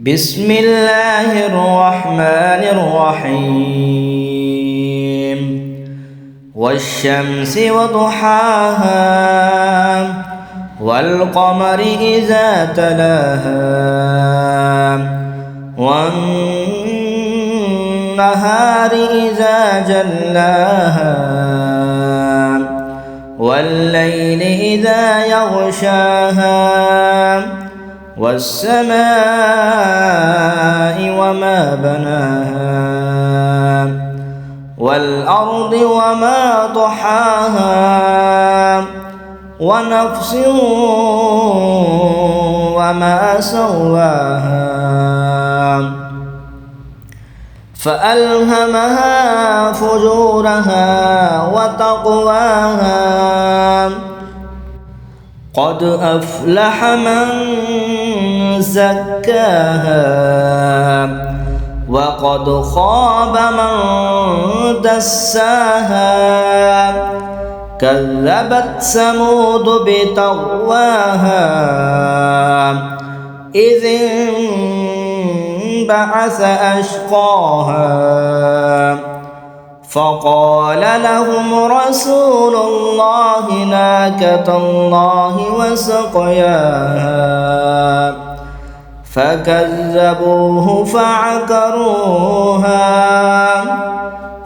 بسم الله الرحمن الرحيم والشمس وضحاها والقمر إذا تلاها والنهار إذا جلاها والليل إذا يغشاها والسماء وما بناها والأرض وما طحاها ونفس وما سواها فألهمها فجورها وتقواها قد أفلح من زكاها وقد خاب من دساها كذبت ثمود بطغواها إذ انبعث أشقاها فقال لهم رسول الله ناقة الله وسقياها فكذبوه فعقروها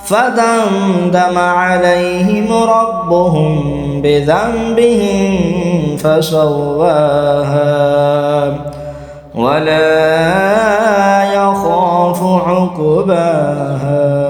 فدمدم عليهم ربهم بذنبهم فسواها ولا يخاف عقباها.